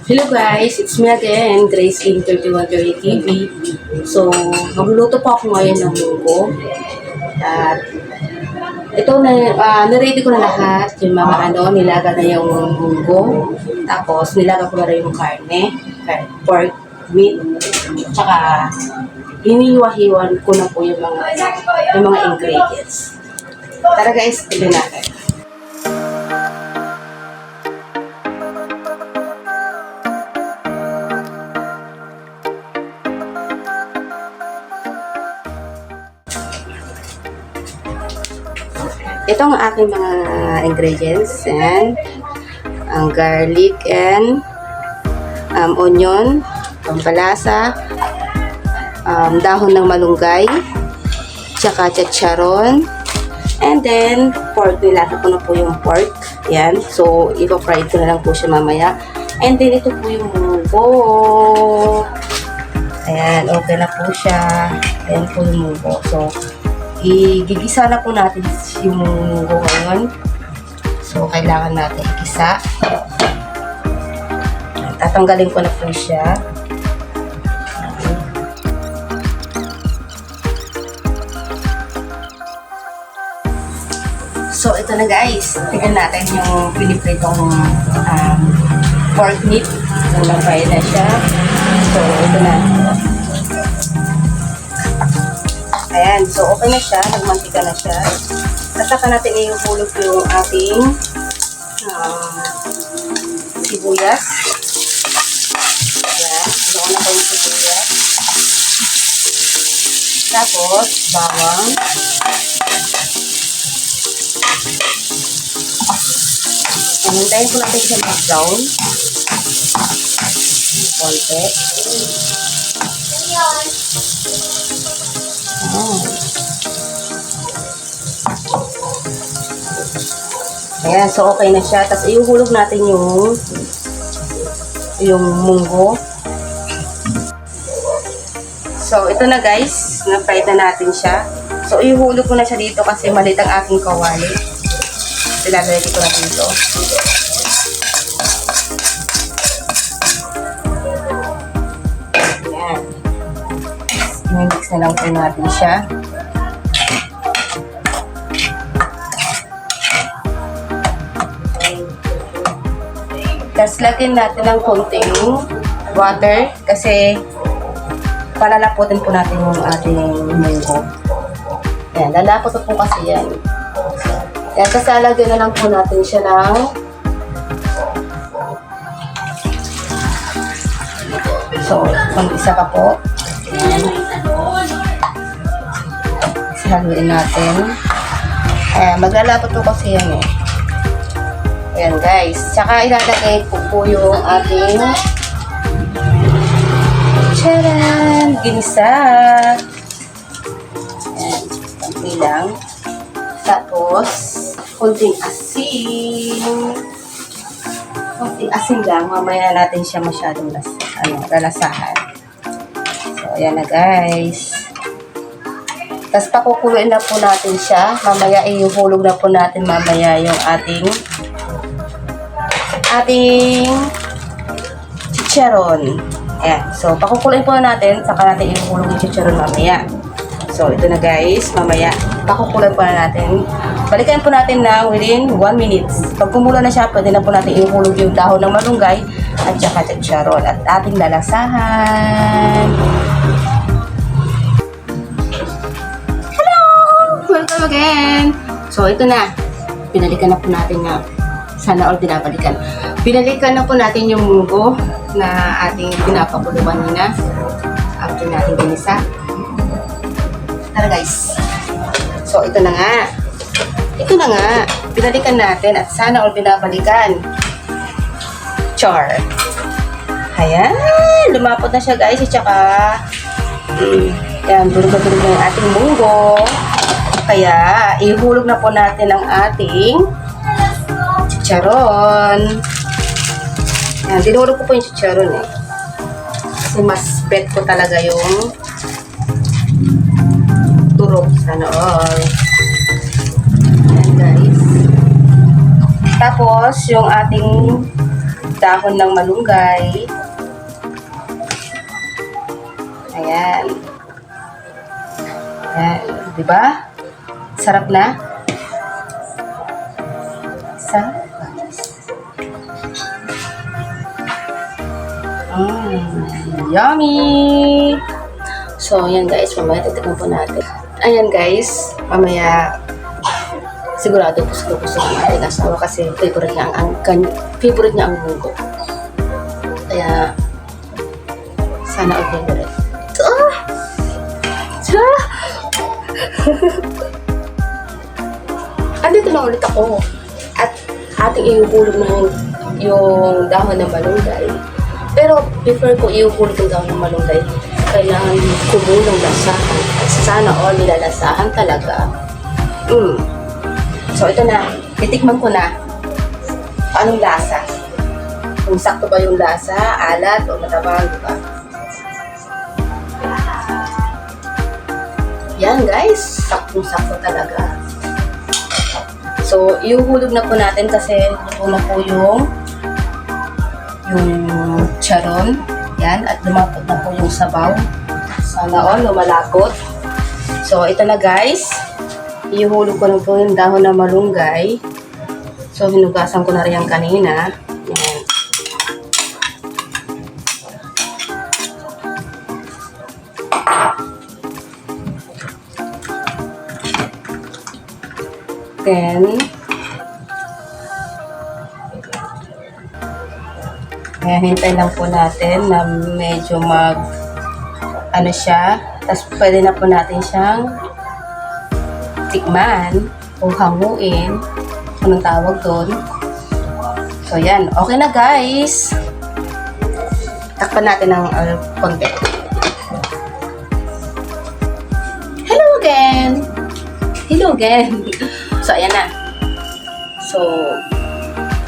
Hello guys, it's me again, Grace in 3130 TV. So, magluluto po ako ngayon ng munggo. At ito na, niready ko na lahat, yung mga nilaga na yung munggo. Tapos, nilaga ko na rin yung karne, pork, meat, tsaka hiniwa-hiwan ko na po yung mga ingredients. Tara guys, tignan natin. Ito ang aking mga ingredients and ang garlic and onion, pampalasa, dahon ng malunggay, tsaka chicharon, and then pork. Nilata ko na po yung pork. Yan. So, ipa-fry ko na lang po siya mamaya. And then, ito po yung munggo. Ayan. Okay na po siya. Ayan po yung munggo. So, igigisa na po natin yung munggo ngayon. So, kailangan natin igisa. Tatanggalin ko na po siya. So, ito na guys. Tignan natin yung pinipritong pork meat. Nalagay na siya. So, ito na. Ayan. So, okay na siya. Nagmantika na siya. At saka natin ihulog yung ating sibuyas. Ayan. Inuun na ko yung sibuyas. Tapos, bawang. Hintayin ko natin siya mag-brown. Konti. Ayan, so okay na siya. Tapos ihuhulog natin yung munggo. So, ito na guys. Na-fry na natin siya. So, ihuhulog ko na siya dito kasi malit ang aking kawali. Ilalagay ko na dito. Ayan. I-mix na lang po natin siya. Tapos lagyan natin ng konting water kasi palalaputin po natin yung ating munggo. Ayan, lalapot po kasi yan. Yan, kasi alagyan na lang po natin siya ng so, isa pa po. Yan. Haluin natin. Ayan, maglalapot po kasi yan eh. Ayan guys. Tsaka ilalagay ko po yung ating charan! Ginisa! Ayan, konti lang. Tapos, konting asin. Konting asin lang. Mamaya natin siya masyadong lalasahan. So, ayan na guys. Tapos, pakukuluin na po natin siya. Mamaya, ihulog na po natin mamaya yung ating chicharon. Ayan. So, pakukuluin po natin. Saka natin ihulog yung chicharon mamaya. So, ito na guys. Mamaya, pakukulan po na natin. Balikan po natin na within 1 minute. Pag kumula na siya, pwede na po natin ihulog yung dahon ng malunggay at saka chicharon at ating lalasahan. Hello! Welcome again! So, ito na. Pinalikan na po natin na sana all dinabalikan. Pinalikan na po natin yung munggo na ating pinapakuluan nila. After natin ginisa. Tara guys. So, ito na nga. Ito na nga. Binalikan natin at sana all binabalikan. Char. Ayan. Lumapot na siya guys. At saka, yan, durog-durog na yung ating munggo. Kaya, ihulog na po natin ang ating chicharon. Yan, dinurog ko po yung chicharon eh. Kasi mas bet ko talaga yung turok. Sana all. Ayan guys. Tapos, yung ating dahon ng malunggay. Ayan. Ayan. Diba? Sarap na? Sarap. Yummy! So, ayan guys, mamaya titignan po natin. Ayan guys, mamaya sigurado gusto ng ating asawa kasi favorite niya ang munggo. Kaya, sana all favorite. Andito na ulit ako. At ating ihuhulog na yung dahon ng malunggay. Pero before ko ihuhulog yung dahon ng malunggay, kailangan kumulong lasahan. Sana all nilalasahan talaga. So ito na, titikman ko na anong lasa. Kung sakto ba yung lasa, alat o matabang, diba? Yan guys, saktong-sakto talaga. So, ihuhulog na po natin kasi luto na po yung charon. Yan, at lumapot na po yung sabaw. Sana all lumalapot. So, ito na guys. Ihuhulog ko na po yung dahon na malunggay. So, hinugasan ko na rin yan kanina. Yan. Then, hintay lang po natin na medyo ano siya. Tapos pwede na po natin siyang tikman o hanguin. Anong tawag doon? So, yan. Okay na guys. Takpan natin ng konti. Hello again! Hello again! So, ayan na. So,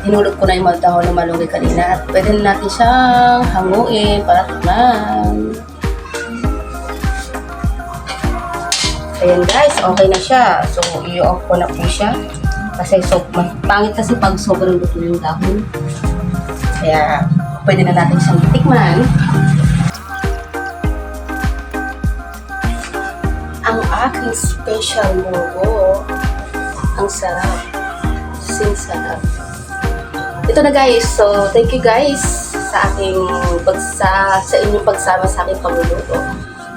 hinulog ko na yung dahon ng malunggay kanina at pwede na natin siyang hanguin para tikman. Ayan guys, okay na siya. So, i-off ko na po siya. Kasi pangit kasi pag sobrang luto yung dahon. Kaya, pwede na natin siyang tikman. Ang aking special munggo. Ang sarap. Sarap. Ito na guys. So, thank you guys sa inyong pagsama sa aking pagluluto.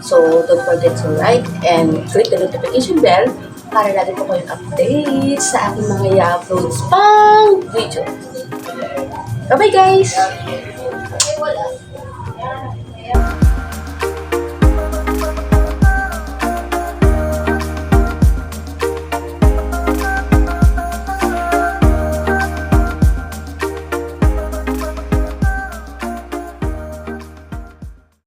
So, don't forget to like and click the notification bell para lagi po kayong update sa aking mga i-uploads pang video. Bye-bye guys!